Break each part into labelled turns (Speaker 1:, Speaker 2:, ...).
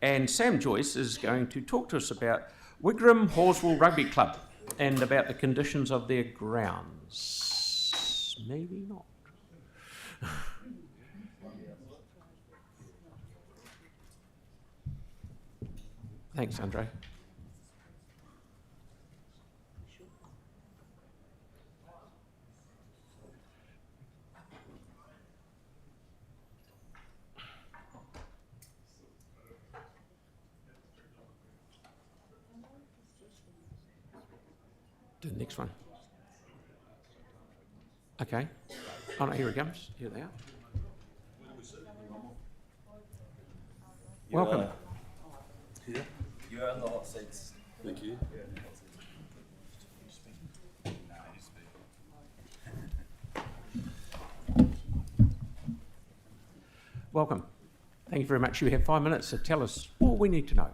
Speaker 1: And Sam Joyce is going to talk to us about Wigram Horswell Rugby Club and about the conditions of their grounds. Maybe not. Thanks, Andre. Do the next one. Okay. Oh no, here it comes. Here they are. Welcome.
Speaker 2: Here. You are in the hot seats. Thank you.
Speaker 1: Welcome. Thank you very much. You have 5 minutes to tell us all we need to know.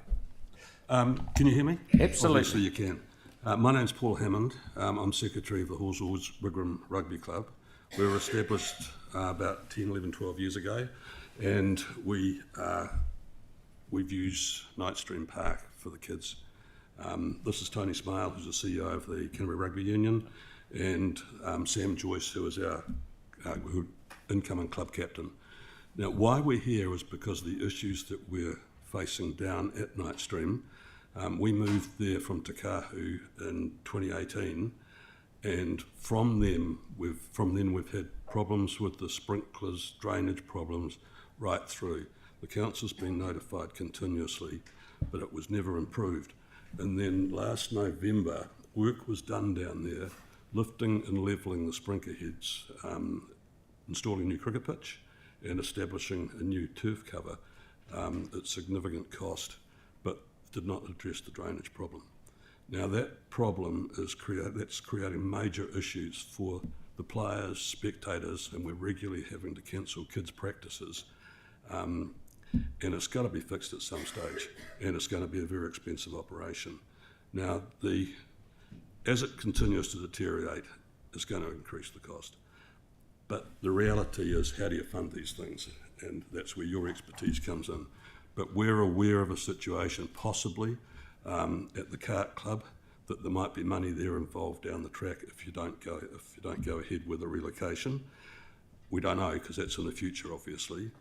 Speaker 2: Can you hear me?
Speaker 1: Absolutely.
Speaker 2: Obviously you can. My name's Paul Hammond. I'm Secretary of the Horswells Wigram Rugby Club. We were established about 10, 11, 12 years ago, and we've used Knightstream Park for the kids. This is Tony Smale, who's the CEO of the Canterbury Rugby Union, and Sam Joyce, who is our incoming club captain. Now, why we're here is because of the issues that we're facing down at Knightstream. We moved there from Te Kahu in 2018, and from then we've had problems with the sprinklers, drainage problems right through. The council's been notified continuously, but it was never improved. And then last November, work was done down there, lifting and levelling the sprinkler heads, installing a new cricket pitch and establishing a new turf cover at significant cost, but did not address the drainage problem. Now that problem is creating major issues for the players, spectators, and we're regularly having to cancel kids' practices. And it's got to be fixed at some stage, and it's going to be a very expensive operation. Now, as it continues to deteriorate, it's going to increase the cost. But the reality is, how do you fund these things? And that's where your expertise comes in. But we're aware of a situation, possibly at the Kart Club, that there might be money there involved down the track if you don't go ahead with a relocation. We don't know, because that's in the future, obviously.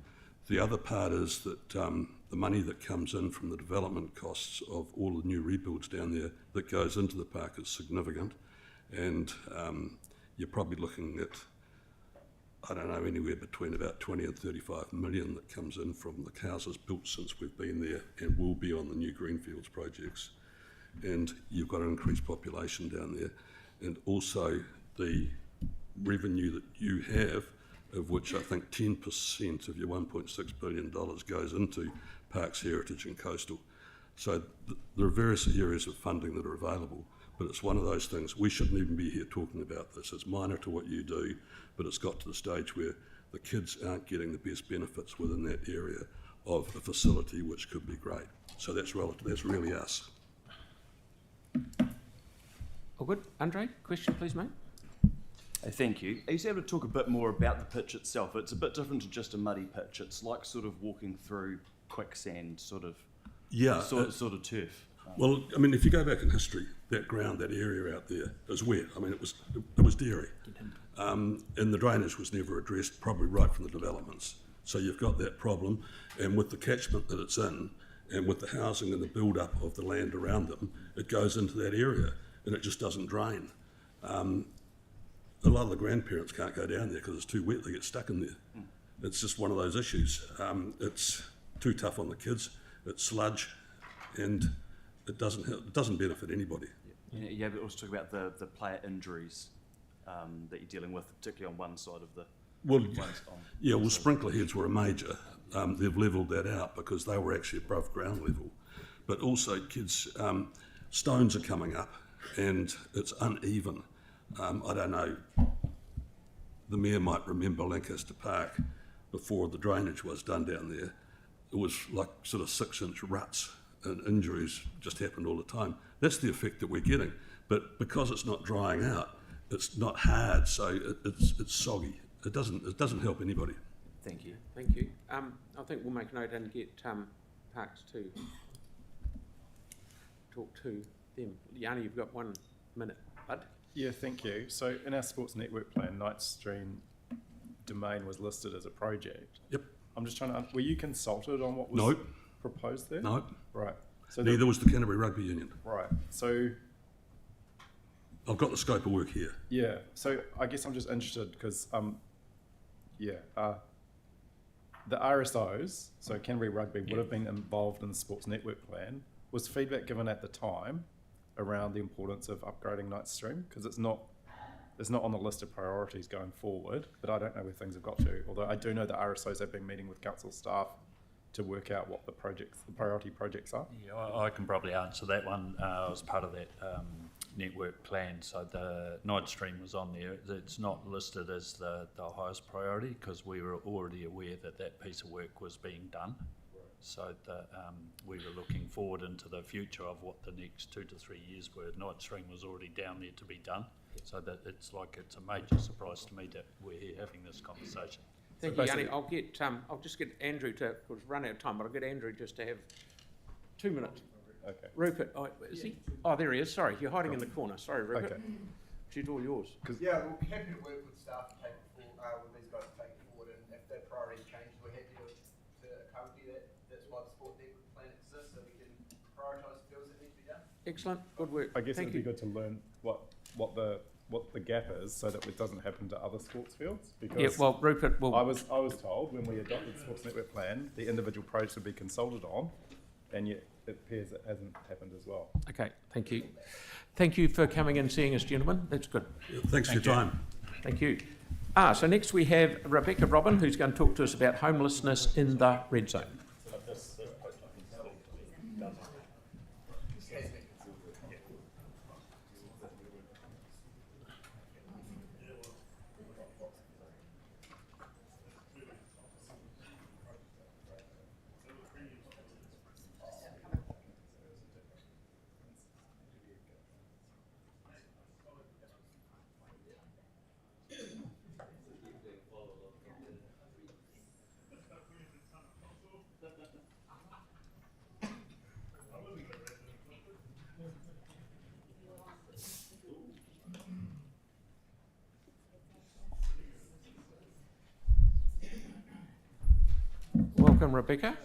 Speaker 2: The other part is that the money that comes in from the development costs of all the new rebuilds down there that goes into the park is significant, and you're probably looking at, I don't know, anywhere between about 20 and 35 million that comes in from the houses built since we've been there and will be on the new Greenfields projects. And you've got an increased population down there, and also the revenue that you have, of which I think 10% of your $1.6 billion goes into parks, heritage and coastal. So there are various areas of funding that are available, but it's one of those things, we shouldn't even be here talking about this. It's minor to what you do, but it's got to the stage where the kids aren't getting the best benefits within that area of a facility which could be great. So that's really us.
Speaker 1: All good. Andre, question please, mate.
Speaker 3: Thank you. Are you able to talk a bit more about the pitch itself? It's a bit different to just a muddy pitch. It's like sort of walking through quicksand, sort of turf.
Speaker 2: Well, I mean, if you go back in history, that ground, that area out there is wet. I mean, it was dairy, and the drainage was never addressed, probably right from the developments. So you've got that problem, and with the catchment that it's in, and with the housing and the build-up of the land around them, it goes into that area, and it just doesn't drain. A lot of the grandparents can't go down there because it's too wet, they get stuck in there. It's just one of those issues. It's too tough on the kids, it's sludge, and it doesn't benefit anybody.
Speaker 3: Yeah, but also talk about the player injuries that you're dealing with, particularly on one side of the... Well,
Speaker 2: sprinkler heads were a major. They've levelled that out because they were actually above ground level. But also kids, stones are coming up and it's uneven. I don't know, the Mayor might remember Lancaster Park before the drainage was done down there. It was like sort of 6-inch ruts, and injuries just happened all the time. That's the effect that we're getting. But because it's not drying out, it's not hard, so it's soggy. It doesn't help anybody.
Speaker 3: Thank you.
Speaker 1: Thank you. I think we'll make a note and get parks too. Talk to them. Yanni, you've got 1 minute, bud.
Speaker 4: Yeah, thank you. So in our sports network plan, Night Stream Domain was listed as a project.
Speaker 2: Yep.
Speaker 4: I'm just trying to, were you consulted on what was
Speaker 2: No.
Speaker 4: proposed there?
Speaker 2: No,
Speaker 4: Right. So
Speaker 2: neither was the Canterbury Rugby Union.
Speaker 4: right. So
Speaker 2: I've got the scope of work here.
Speaker 4: yeah. So I guess I'm just interested because the RSOs, so Canterbury Rugby, would have been involved in the sports network plan. Was feedback given at the time around the importance of upgrading Night Stream? Because it's not on the list of priorities going forward, but I don't know where things have got to. Although I do know the RSOs have been meeting with council staff to work out what the priority projects are.
Speaker 5: Yeah, I can probably answer that one. I was part of that network plan, so the Night Stream was on there. It's not listed as the highest priority because we were already aware that piece of work was being done. So we were looking forward into the future of what the next 2 to 3 years were. Night Stream was already down there to be done. So that it's a major surprise to me that we're here having this conversation.
Speaker 1: Thank you, Yanni. I'll just get Andrew to, we've run out of time, but I'll get Andrew just to have 2 minutes.
Speaker 4: Okay.
Speaker 1: Rupert, is he? Oh, there he is. Sorry, you're hiding in the corner. Sorry, Rupert.
Speaker 4: Okay.
Speaker 1: It's all yours.
Speaker 6: Yeah, we're happy to work with staff to take it forward, with these guys to take it forward, and if their priorities change, we're happy to accompany that. That's why the sport network plan exists, so we can prioritise the fields that need to be done.
Speaker 1: Excellent. Good work.
Speaker 4: I guess
Speaker 1: Thank
Speaker 4: it'd be
Speaker 1: you.
Speaker 4: good to learn what the gap is so that it doesn't happen to other sports fields. Because
Speaker 1: Yeah, well, Rupert will.
Speaker 4: I was told when we adopted the sports network plan, the individual projects would be consulted on, and yet it appears it hasn't happened as well.
Speaker 1: Okay, thank you. Thank you for coming and seeing us, gentlemen. That's good.
Speaker 2: Thanks for your time.
Speaker 1: Thank you. So next we have Rebecca Robin, who's going to talk to us about homelessness in the red zone. Welcome, Rebecca.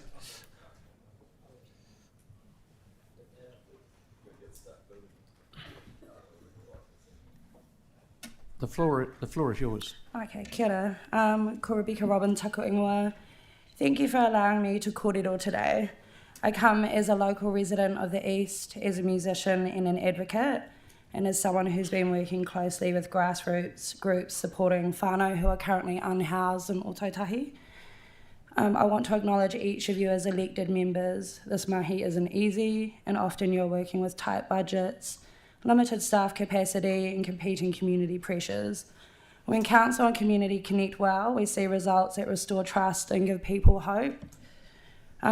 Speaker 1: The floor is yours.
Speaker 7: Okay, kia ora. Ko Rebecca Robin taku ingoa. Thank you for allowing me to kōrero today. I come as a local resident of the East, as a musician and an advocate, and as someone who's been working closely with grassroots groups supporting whānau who are currently unhoused in Ōtautahi. I want to acknowledge each of you as elected members. This mahi isn't easy, and often you're working with tight budgets, limited staff capacity, and competing community pressures. When council and community connect well, we see results that restore trust and give people hope.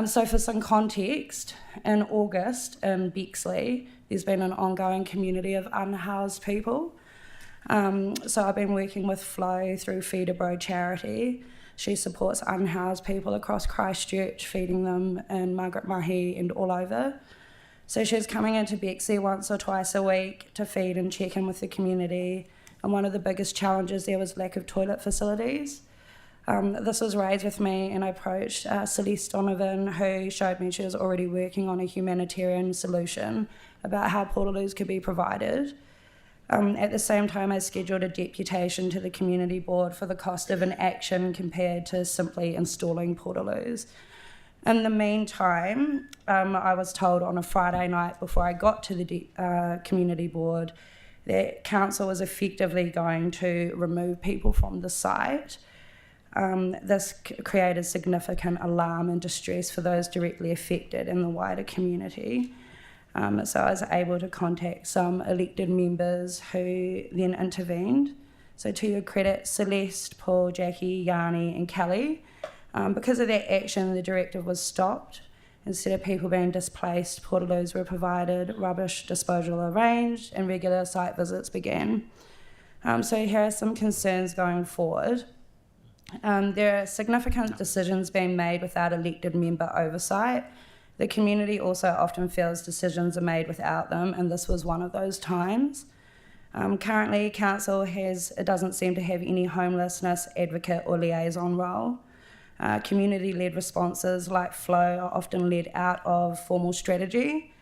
Speaker 7: So for some context, in August in Bexley, there's been an ongoing community of unhoused people. So I've been working with Flo through Feed a Bro charity. She supports unhoused people across Christchurch, feeding them in Margaret Mahi and all over. So she's coming into Bexley once or twice a week to feed and check in with the community. And one of the biggest challenges there was lack of toilet facilities. This was raised with me, and I approached Celeste Donovan, who showed me she was already working on a humanitarian solution about how portaloos could be provided. At the same time, I scheduled a deputation to the community board for the cost of inaction compared to simply installing portaloos. In the meantime, I was told on a Friday night before I got to the community board that council was effectively going to remove people from the site. This created significant alarm and distress for those directly affected in the wider community. So I was able to contact some elected members who then intervened. So to your credit, Celeste, Paul, Jackie, Yanni and Kelly, because of that action, the directive was stopped. Instead of people being displaced, portaloos were provided, rubbish disposal arranged, and regular site visits began. So here are some concerns going forward. There are significant decisions being made without elected member oversight. The community also often feels decisions are made without them, and this was one of those times. Currently, council doesn't seem to have any homelessness advocate or liaison role. Community-led responses like flow are often led out of formal strategy,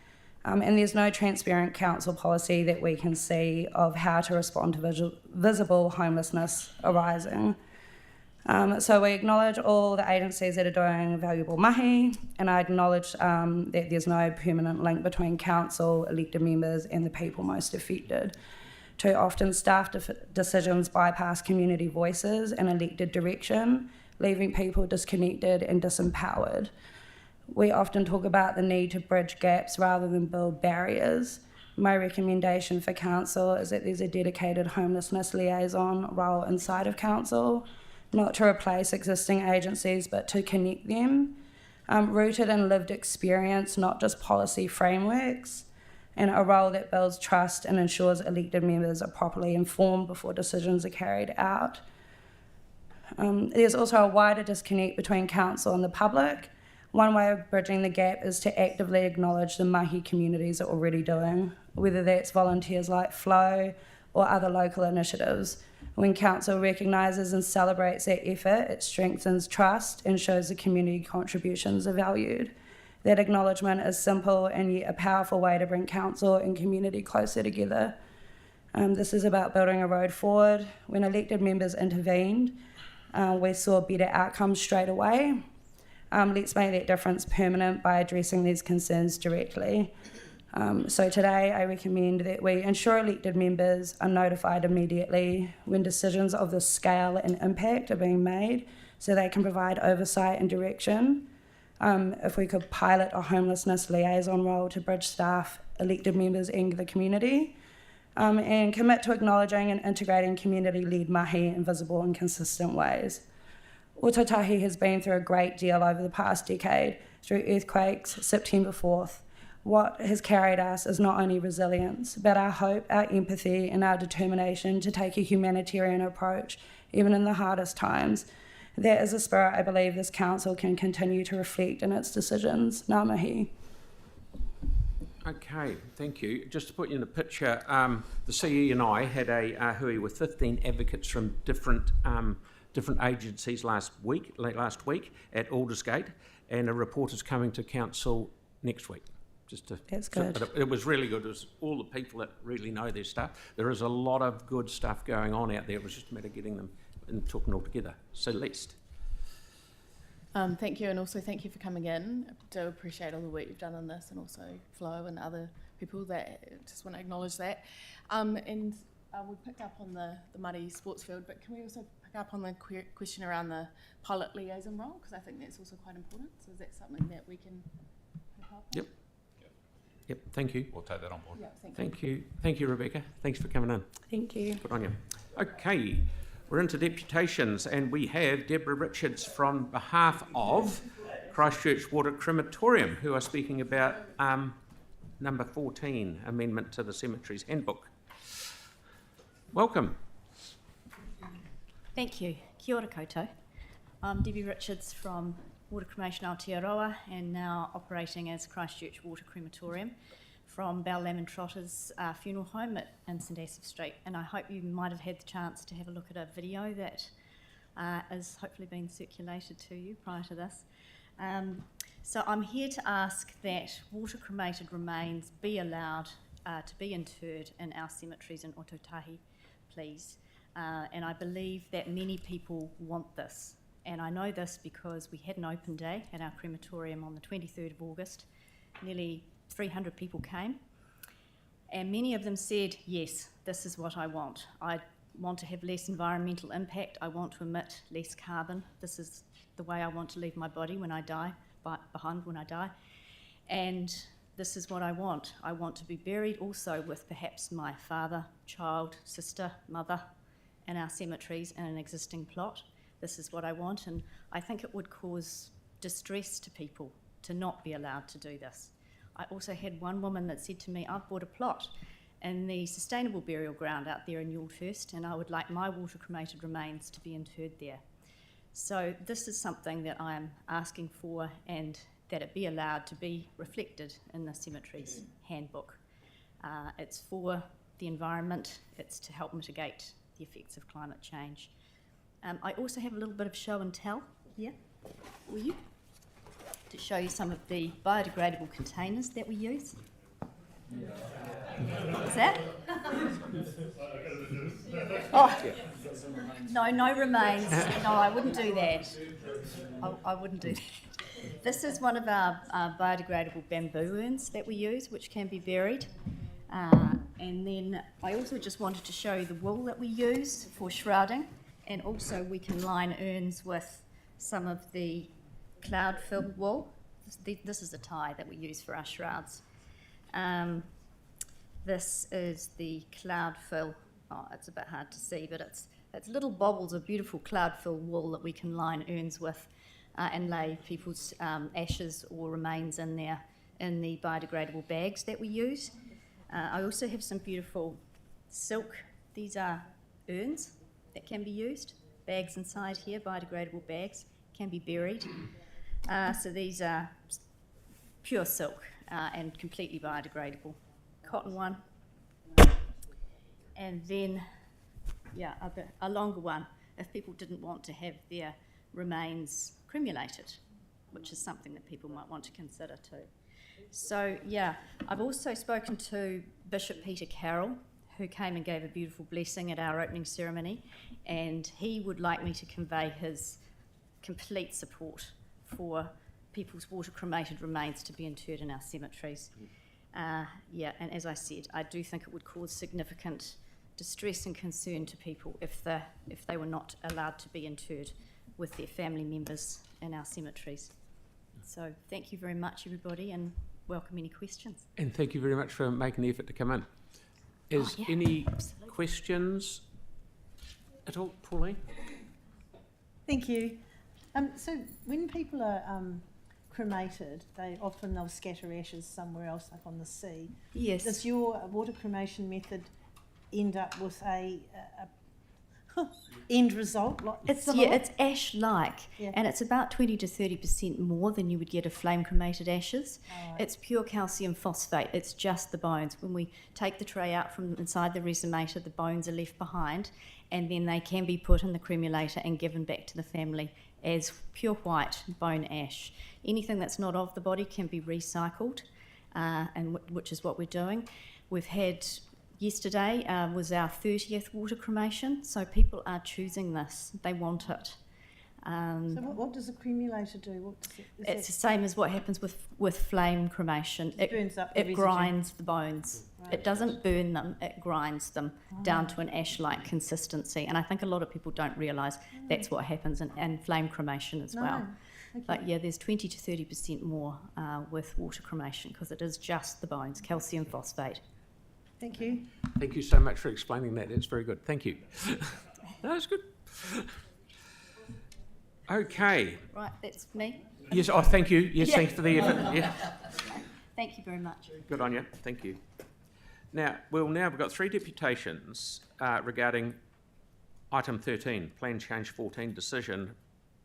Speaker 7: and there's no transparent council policy that we can see of how to respond to visible homelessness arising. So we acknowledge all the agencies that are doing valuable mahi, and I acknowledge that there's no permanent link between council, elected members and the people most affected. Too often staff decisions bypass community voices and elected direction, leaving people disconnected and disempowered. We often talk about the need to bridge gaps rather than build barriers. My recommendation for council is that there's a dedicated homelessness liaison role inside of council, not to replace existing agencies, but to connect them, rooted in lived experience, not just policy frameworks, and a role that builds trust and ensures elected members are properly informed before decisions are carried out. There's also a wider disconnect between council and the public. One way of bridging the gap is to actively acknowledge the mahi communities are already doing, whether that's volunteers like Flow or other local initiatives. When council recognises and celebrates their effort, it strengthens trust and shows the community contributions are valued. That acknowledgement is simple and yet a powerful way to bring council and community closer together. This is about building a road forward. When elected members intervened, we saw better outcomes straight away. Let's make that difference permanent by addressing these concerns directly. So today I recommend that we ensure elected members are notified immediately when decisions of this scale and impact are being made so they can provide oversight and direction. If we could pilot a homelessness liaison role to bridge staff, elected members and the community, and commit to acknowledging and integrating community-led mahi in visible and consistent ways. Ōtautahi has been through a great deal over the past decade, through earthquakes, September 4th. What has carried us is not only resilience, but our hope, our empathy, and our determination to take a humanitarian approach, even in the hardest times. That is a spirit I believe this council can continue to reflect in its decisions. Ngā mihi.
Speaker 1: Okay, thank you. Just to put you in the picture, the CE and I had a hui with 15 advocates from different agencies last week at Aldersgate, and a report is coming to council next week.
Speaker 7: That's good.
Speaker 1: But it was really good. It was all the people that really know their stuff. There is a lot of good stuff going on out there. It was just a matter of getting them and talking all together. Celeste.
Speaker 8: Thank you, and also thank you for coming in. I do appreciate all the work you've done on this, and also Flo and other people that just want to acknowledge that. And we picked up on the muddy sports field, but can we also pick up on the question around the pilot liaison role? Because I think that's also quite important. So is that something that we can pick up on?
Speaker 1: Yep, thank you.
Speaker 9: We'll take that on board.
Speaker 8: Yeah,
Speaker 1: Thank you. Thank you, Rebecca. Thanks for coming in.
Speaker 7: Thank you.
Speaker 1: Good on you. Okay, we're into deputations, and we have Deborah Richards from behalf of Christchurch Water Crematorium, who are speaking about number 14, Amendment to the Cemeteries Handbook. Welcome.
Speaker 10: Thank you. Kia ora koutou. I'm Debbie Richards from Water Cremation Aotearoa, and now operating as Christchurch Water Crematorium from Bell Lamb and Trotter's funeral home in St Asaph Street. And I hope you might have had the chance to have a look at a video that is hopefully being circulated to you prior to this. So I'm here to ask that water cremated remains be allowed to be interred in our cemeteries in Ōtautahi, please. And I believe that many people want this. And I know this because we had an open day at our crematorium on the 23rd of August. Nearly 300 people came, and many of them said, yes, this is what I want. I want to have less environmental impact. I want to emit less carbon. This is the way I want to leave my body when I die, behind when I die. And this is what I want. I want to be buried also with perhaps my father, child, sister, mother in our cemeteries in an existing plot. This is what I want, and I think it would cause distress to people to not be allowed to do this. I also had one woman that said to me, I've bought a plot in the sustainable burial ground out there in Yuletfirst, and I would like my water cremated remains to be interred there. So this is something that I am asking for and that it be allowed to be reflected in the cemetery's handbook. It's for the environment, it's to help mitigate the effects of climate change. I also have a little bit of show and tell here for you to show you some of the biodegradable containers that we use. What's that? Oh, no remains. No, I wouldn't do that. I wouldn't do that. This is one of our biodegradable bamboo urns that we use, which can be buried. And then I also just wanted to show you the wool that we use for shrouding, and also we can line urns with some of the cloud-filled wool. This is the tie that we use for our shrouds. This is the cloud-fill. Oh, it's a bit hard to see, but it's little bobbles of beautiful cloud-filled wool that we can line urns with and lay people's ashes or remains in there in the biodegradable bags that we use. I also have some beautiful silk. These are urns that can be used. Bags inside here, biodegradable bags, can be buried. So these are pure silk and completely biodegradable. Cotton one. And then, yeah, a longer one if people didn't want to have their remains cremulated, which is something that people might want to consider too. So, yeah, I've also spoken to Bishop Peter Carroll, who came and gave a beautiful blessing at our opening ceremony, and he would like me to convey his complete support for people's water cremated remains to be interred in our cemeteries. Yeah, and as I said, I do think it would cause significant distress and concern to people if they were not allowed to be interred with their family members in our cemeteries. So thank you very much, everybody, and welcome any questions.
Speaker 1: And thank you very much for making the effort to come in. Any
Speaker 10: absolutely.
Speaker 1: questions at all, Pauline?
Speaker 9: Thank you. So when people are cremated, they'll scatter ashes somewhere else, like on the sea.
Speaker 10: Yes.
Speaker 9: Does your water cremation method end up with a end result? Like
Speaker 10: It's ash-like,
Speaker 9: Yeah.
Speaker 10: and it's about 20 to 30% more than you would get of flame-cremated ashes.
Speaker 9: Right.
Speaker 10: It's pure calcium phosphate. It's just the bones. When we take the tray out from inside the resonator, the bones are left behind, and then they can be put in the cremulator and given back to the family as pure white bone ash. Anything that's not of the body can be recycled, and which is what we're doing. We've had... Yesterday was our 30th water cremation, so people are choosing this. They want it.
Speaker 9: So what does a cremulator do?
Speaker 10: It's the same as what happens with flame cremation.
Speaker 9: It burns up the
Speaker 10: It
Speaker 9: residue.
Speaker 10: grinds the bones.
Speaker 9: Right.
Speaker 10: It doesn't burn them, it grinds them down to an ash-like consistency. And I think a lot of people don't realise that's what happens in flame cremation as well.
Speaker 9: Okay.
Speaker 10: But yeah, there's 20 to 30% more with water cremation because it is just the bones, calcium phosphate.
Speaker 9: Thank you.
Speaker 1: Thank you so much for explaining that. It's very good. Thank you. That's good. Okay.
Speaker 10: Right, that's me.
Speaker 1: Yes, oh, thank you. Yes,
Speaker 10: Yeah.
Speaker 1: thank you for the effort. Yeah.
Speaker 10: Thank you very much.
Speaker 1: Good on you. Thank you. Now, we've got 3 deputations regarding item 13, Plan Change 14 decision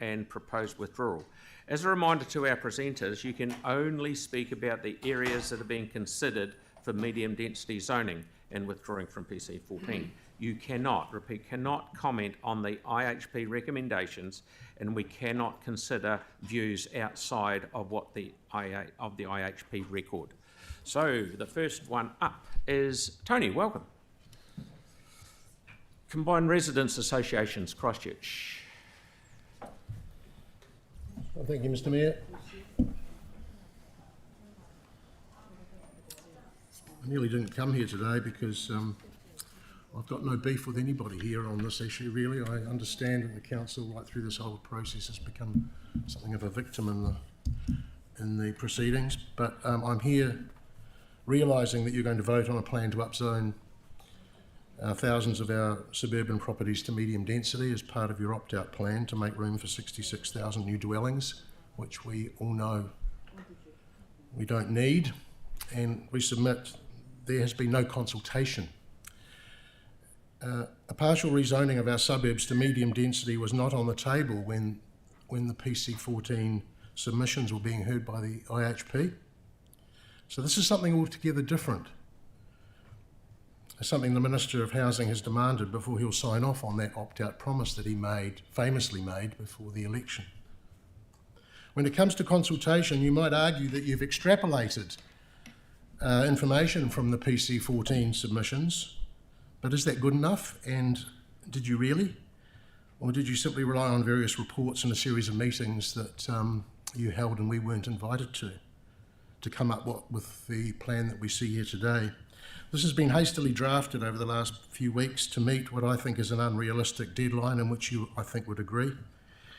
Speaker 1: and proposed withdrawal. As a reminder to our presenters, you can only speak about the areas that are being considered for medium density zoning and withdrawing from PC 14. You cannot comment on the IHP recommendations, and we cannot consider views outside of what the IHP record. So the first one up is Tony. Welcome. Combined Residents Associations, Christchurch.
Speaker 11: Well, thank you, Mr. Mayor. I nearly didn't come here today because I've got no beef with anybody here on this issue, really. I understand that the council, right through this whole process, has become something of a victim in the proceedings. But I'm here realising that you're going to vote on a plan to upzone thousands of our suburban properties to medium density as part of your opt-out plan to make room for 66,000 new dwellings, which we all know we don't need. And we submit there has been no consultation. A partial rezoning of our suburbs to medium density was not on the table when the PC 14 submissions were being heard by the IHP. So this is something altogether different. It's something the Minister of Housing has demanded before he'll sign off on that opt-out promise that he famously made before the election. When it comes to consultation, you might argue that you've extrapolated information from the PC14 submissions, but is that good enough? And did you really? Or did you simply rely on various reports and a series of meetings that you held and we weren't invited to come up with the plan that we see here today? This has been hastily drafted over the last few weeks to meet what I think is an unrealistic deadline, in which you, I think, would agree.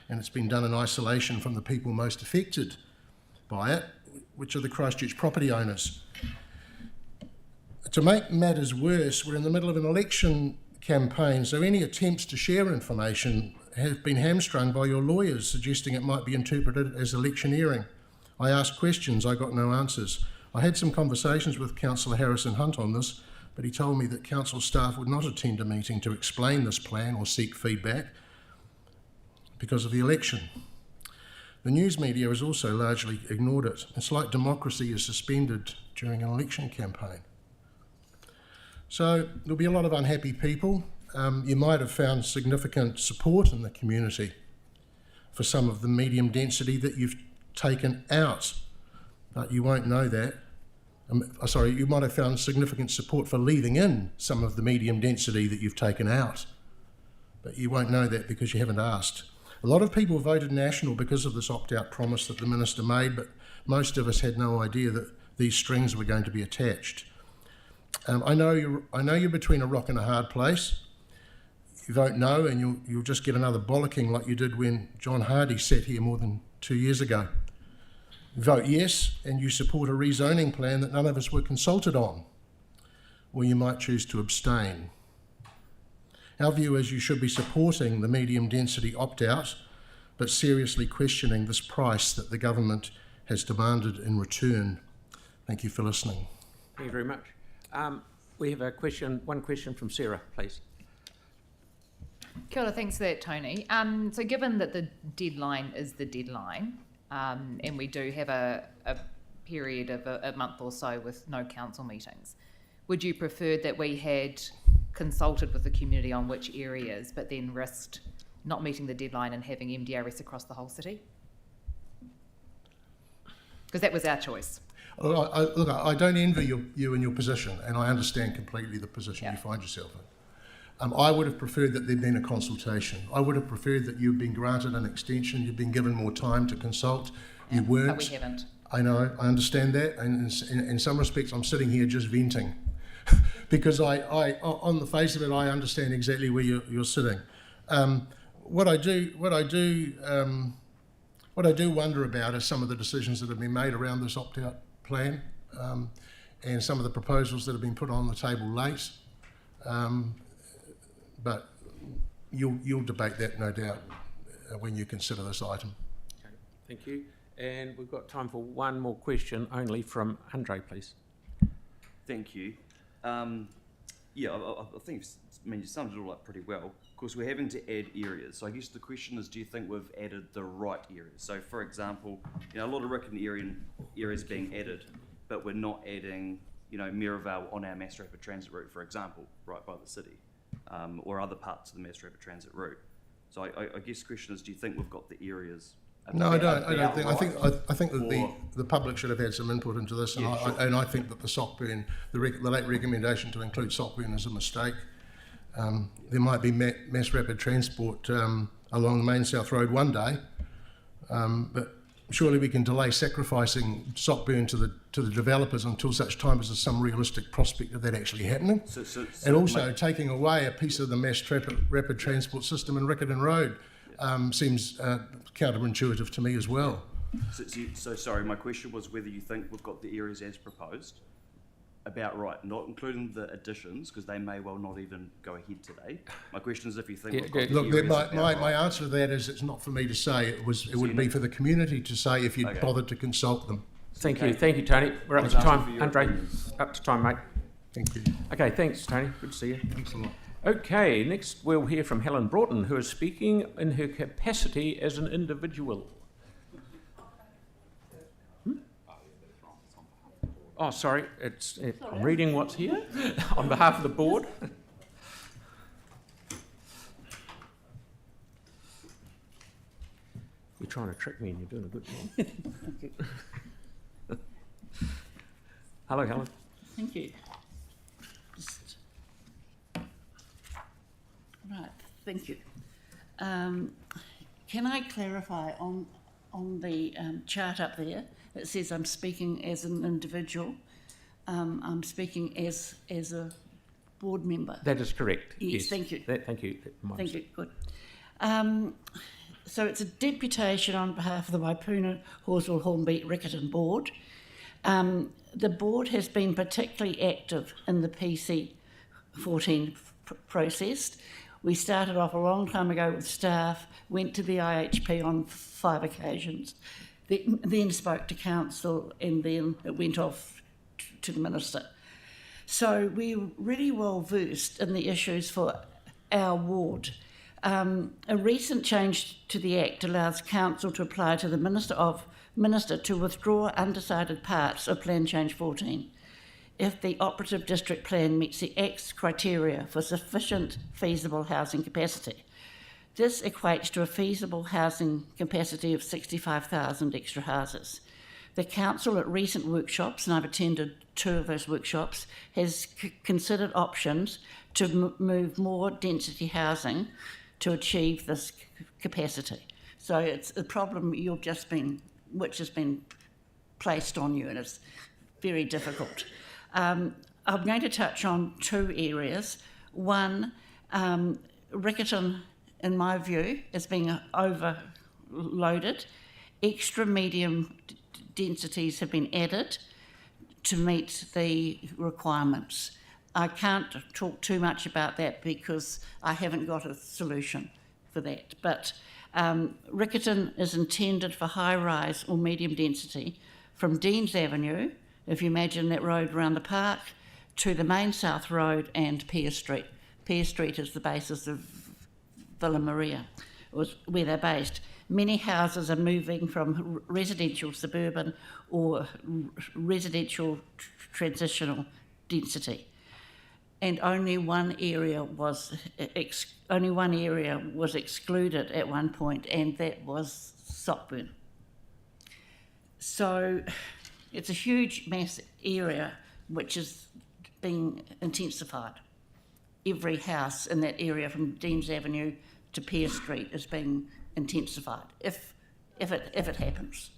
Speaker 11: And it's been done in isolation from the people most affected by it, which are the Christchurch property owners. To make matters worse, we're in the middle of an election campaign, so any attempts to share information have been hamstrung by your lawyers, suggesting it might be interpreted as electioneering. I asked questions, I got no answers. I had some conversations with Councillor Harrison Hunt on this, but he told me that council staff would not attend a meeting to explain this plan or seek feedback because of the election. The news media has also largely ignored it. It's like democracy is suspended during an election campaign. So there'll be a lot of unhappy people. You might have found significant support in the community for some of the medium density that you've taken out, but you won't know that. You might have found significant support for leaving in some of the medium density that you've taken out, but you won't know that because you haven't asked. A lot of people voted National because of this opt-out promise that the Minister made, but most of us had no idea that these strings were going to be attached. I know you're between a rock and a hard place. You vote no and you'll just get another bollocking like you did when John Hardy sat here more than 2 years ago. Vote yes and you support a rezoning plan that none of us were consulted on, or you might choose to abstain. Our view is you should be supporting the medium density opt-out, but seriously questioning this price that the government has demanded in return. Thank you for listening.
Speaker 1: Thank you very much. We have one question from Sarah, please.
Speaker 12: Kia ora, thanks for that, Tony. So given that the deadline is the deadline, and we do have a period of a month or so with no council meetings, would you prefer that we had consulted with the community on which areas, but then risked not meeting the deadline and having MDRS across the whole city? Because that was our choice.
Speaker 11: Look, I don't envy you and your position, and I understand completely the position you find yourself in. I would have preferred that there'd been a consultation. I would have preferred that you'd been granted an extension, you'd been given more time to consult. You weren't.
Speaker 12: But we haven't.
Speaker 11: I know, I understand that, and in some respects I'm sitting here just venting because I on the face of it, I understand exactly where you're sitting. What I do wonder about is some of the decisions that have been made around this opt-out plan, and some of the proposals that have been put on the table late. But you'll debate that, no doubt, when you consider this item.
Speaker 1: Okay, thank you. And we've got time for one more question only from Andre, please.
Speaker 3: Thank you. I think you summed it all up pretty well. Of course, we're having to add areas. So I guess the question is, do you think we've added the right areas? So, for example, a lot of Rickenerian areas being added, but we're not adding, Mirrorvale on our mass rapid transit route, for example, right by the city, or other parts of the mass rapid transit route. So I guess the question is, do you think we've got the areas?
Speaker 11: No, I don't think. I think that the public should have had some input into this, and I think that the Sockburn, the late recommendation to include Sockburn is a mistake. There might be mass rapid transport along the Main South Road one day, but surely we can delay sacrificing Sockburn to the developers until such time as there's some realistic prospect of that actually happening. And also taking away a piece of the mass rapid transport system in Riccarton Road seems counterintuitive to me as well.
Speaker 3: So sorry, my question was whether you think we've got the areas as proposed about right, not including the additions, because they may well not even go ahead today. My question is if you think we've got the areas about right.
Speaker 11: My answer to that is it's not for me to say. It would be for the community to say if you'd bothered to consult them.
Speaker 1: Thank you, Tony. We're up to time, Andre. Up to time, mate.
Speaker 11: Thank you.
Speaker 1: Okay, thanks, Tony. Good to see you.
Speaker 11: Thanks a lot.
Speaker 1: Okay, next we'll hear from Helen Broughton, who is speaking in her capacity as an individual. Oh, sorry, I'm reading what's here on behalf of the board. You're trying to trick me and you're doing a good job. Hello, Helen.
Speaker 13: Thank you. Right, thank you. Can I clarify on the chart up there? It says I'm speaking as an individual. I'm speaking as a board member.
Speaker 1: That is correct.
Speaker 13: Yes, thank you.
Speaker 1: Thank you.
Speaker 13: Thank you, good. So it's a deputation on behalf of the Waipuna, Horsell, Hornbeat, Riccarton board. The board has been particularly active in the PC14 process. We started off a long time ago with staff, went to the IHP on 5 occasions, then spoke to council, and then it went off to the minister. So we're really well versed in the issues for our ward. A recent change to the Act allows council to apply to the Minister to withdraw undecided parts of Plan Change 14 if the operative district plan meets the Act's criteria for sufficient feasible housing capacity. This equates to a feasible housing capacity of 65,000 extra houses. The council at recent workshops, and I've attended 2 of those workshops, has considered options to move more density housing to achieve this capacity. So it's a problem which has been placed on you, and it's very difficult. I'm going to touch on 2 areas. One, Riccarton, in my view, is being overloaded. Extra medium densities have been added to meet the requirements. I can't talk too much about that because I haven't got a solution for that. But Riccarton is intended for high-rise or medium density from Deans Avenue, if you imagine that road around the park, to the main South Road and Pier Street. Pier Street is the basis of Villa Maria, where they're based. Many houses are moving from residential suburban or residential transitional density. And only one area was excluded at one point, and that was Sockburn. So it's a huge mass area which is being intensified. Every house in that area from Deans Avenue to Pier Street is being intensified if it happens.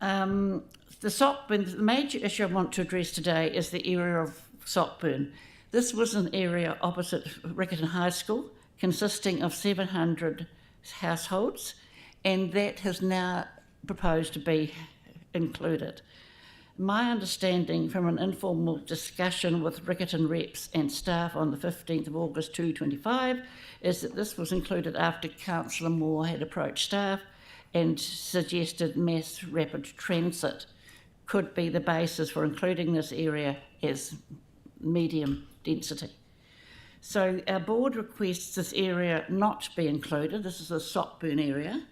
Speaker 13: The Sockburn, the major issue I want to address today is the area of Sockburn. This was an area opposite Riccarton High School, consisting of 700 households, and that has now proposed to be included. My understanding from an informal discussion with Riccarton reps and staff on the 15th of August 2025 is that this was included after Councillor Moore had approached staff and suggested mass rapid transit could be the basis for including this area as medium density. So our board requests this area not be included. This is the Sockburn area.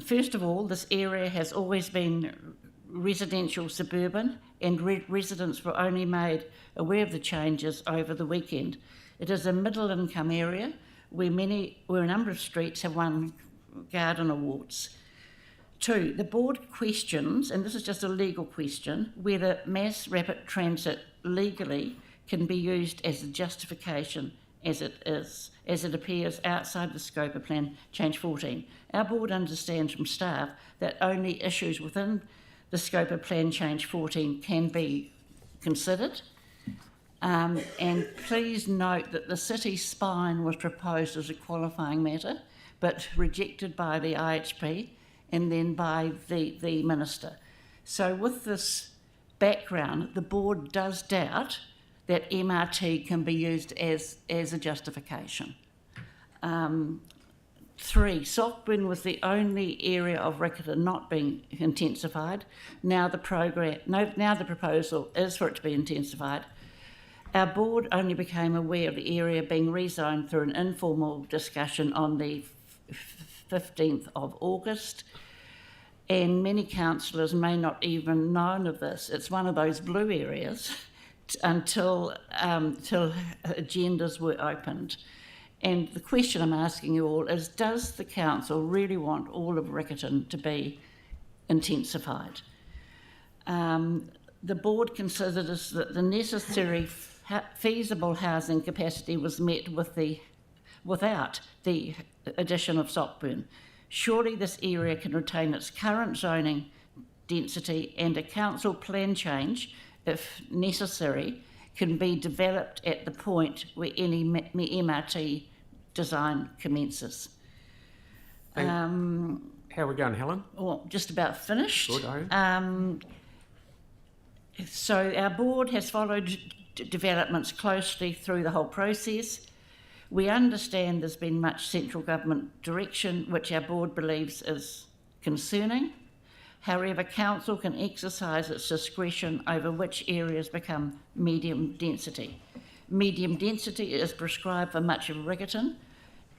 Speaker 13: First of all, this area has always been residential suburban, and residents were only made aware of the changes over the weekend. It is a middle income area where a number of streets have won garden awards. 2, the board questions, and this is just a legal question, whether mass rapid transit legally can be used as a justification as it appears outside the scope of Plan Change 14. Our board understands from staff that only issues within the scope of Plan Change 14 can be considered. And please note that the city spine was proposed as a qualifying matter, but rejected by the IHP and then by the minister. So with this background, the board does doubt that MRT can be used as a justification. 3, Sockburn was the only area of Riccarton not being intensified. Now the proposal is for it to be intensified. Our board only became aware of the area being rezoned through an informal discussion on the 15th of August. and many councillors may not even known of this. It's one of those blue areas until agendas were opened. And the question I'm asking you all is, does the council really want all of Riccarton to be intensified? The board considers that the necessary feasible housing capacity was met without the addition of Sockburn. Surely this area can retain its current zoning density, and a council plan change, if necessary, can be developed at the point where any MRT design commences.
Speaker 1: How are we going, Helen?
Speaker 13: Well, just about finished.
Speaker 1: Good, are you?
Speaker 13: So our board has followed developments closely through the whole process. We understand there's been much central government direction, which our board believes is concerning. However, council can exercise its discretion over which areas become medium density. Medium density is prescribed for much of Riccarton.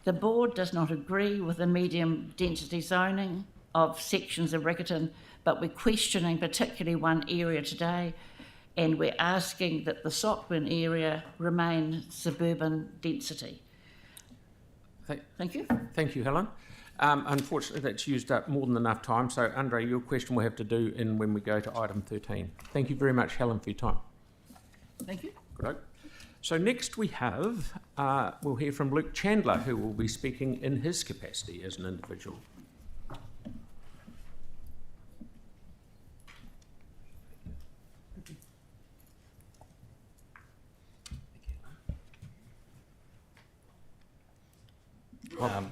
Speaker 13: The board does not agree with the medium density zoning of sections of Riccarton, but we're questioning particularly one area today, and we're asking that the Sockburn area remain suburban density. Thank you.
Speaker 1: Thank you, Helen. Unfortunately, that's used up more than enough time, so Andre, your question we'll have to do in when we go to item 13. Thank you very much, Helen, for your time.
Speaker 13: Thank you.
Speaker 1: Great. So next we have, we'll hear from Luke Chandler, who will be speaking in his capacity as an individual.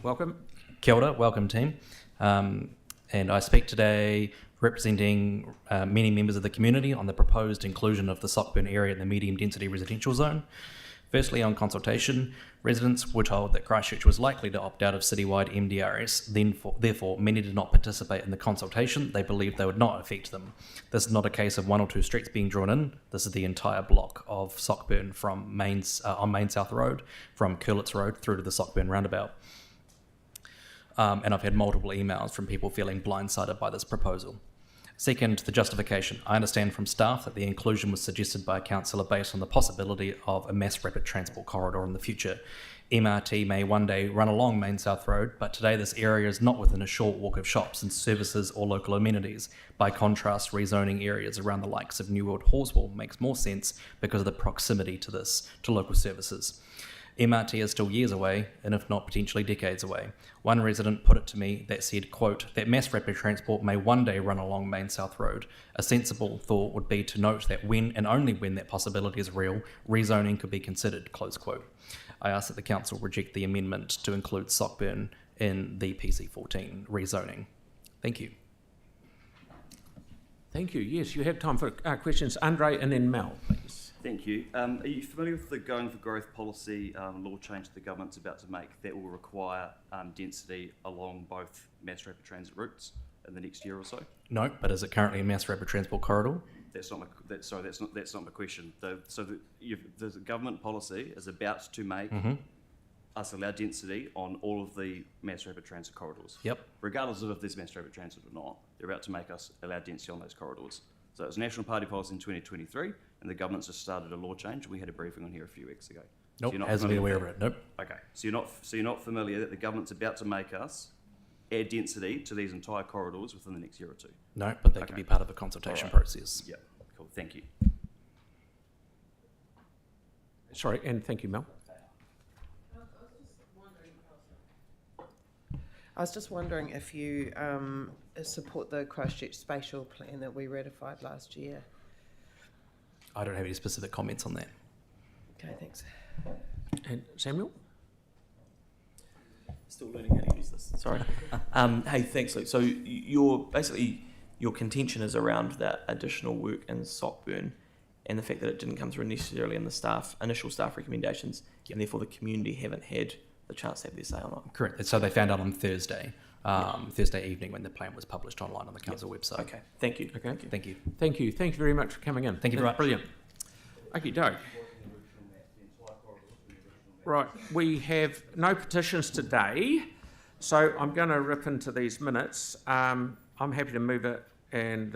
Speaker 1: Welcome.
Speaker 14: Kia ora, welcome team. And I speak today representing many members of the community on the proposed inclusion of the Sockburn area in the medium density residential zone. Firstly, on consultation, residents were told that Christchurch was likely to opt out of citywide MDRS, therefore many did not participate in the consultation. They believed they would not affect them. This is not a case of one or two streets being drawn in. This is the entire block of Sockburn from on Main South Road, from Curlitz Road through to the Sockburn roundabout. And I've had multiple emails from people feeling blindsided by this proposal. Second, the justification. I understand from staff that the inclusion was suggested by a councillor based on the possibility of a mass rapid transport corridor in the future. MRT may one day run along Main South Road, but today this area is not within a short walk of shops and services or local amenities. By contrast, rezoning areas around the likes of New World Horswell makes more sense because of the proximity to local services. MRT is still years away, and if not potentially decades away. One resident put it to me that said, quote, that mass rapid transport may one day run along Main South Road. A sensible thought would be to note that when and only when that possibility is real, rezoning could be considered, close quote. I ask that the council reject the amendment to include Sockburn in the PC14 rezoning. Thank you.
Speaker 1: Thank you. Yes, you have time for questions. Andre and then Mel, please.
Speaker 3: Thank you. Are you familiar with the Going for Growth policy law change the government's about to make that will require density along both mass rapid transit routes in the next year or so?
Speaker 14: No, but is it currently a mass rapid transport corridor?
Speaker 3: That's not my question. The government policy is about to make us allow density on all of the mass rapid transit corridors.
Speaker 14: Yep.
Speaker 3: Regardless of if there's mass rapid transit or not, they're about to make us allow density on those corridors. So it was National Party policy in 2023, and the government's just started a law change. We had a briefing on here a few weeks ago.
Speaker 14: Nope,
Speaker 3: so
Speaker 14: hasn't been aware of it. Nope.
Speaker 3: Okay, so you're not familiar that the government's about to make us add density to these entire corridors within the next year or two?
Speaker 14: No, but they could be part of a consultation process.
Speaker 3: Yeah, cool. Thank you.
Speaker 1: Sorry, and thank you, Mel.
Speaker 15: I was just wondering if you support the Christchurch spatial plan that we ratified last year.
Speaker 14: I don't have any specific comments on that.
Speaker 15: Okay, thanks.
Speaker 1: And Samuel?
Speaker 16: Still learning how to use this. Sorry. Hey, thanks, Luke. So your contention is around that additional work in Sockburn and the fact that it didn't come through necessarily in the initial staff recommendations, and therefore the community haven't had the chance to have their say on it.
Speaker 14: Correct. So they found out on Thursday, Thursday evening when the plan was published online on the council website.
Speaker 16: Okay. Thank you.
Speaker 1: Okay.
Speaker 14: Thank you.
Speaker 1: Thank you. Thank you very much for coming in.
Speaker 14: Thank you very much.
Speaker 1: Brilliant. Okay, Doug. Right, we have no petitions today, so I'm going to rip into these minutes. I'm happy to move it and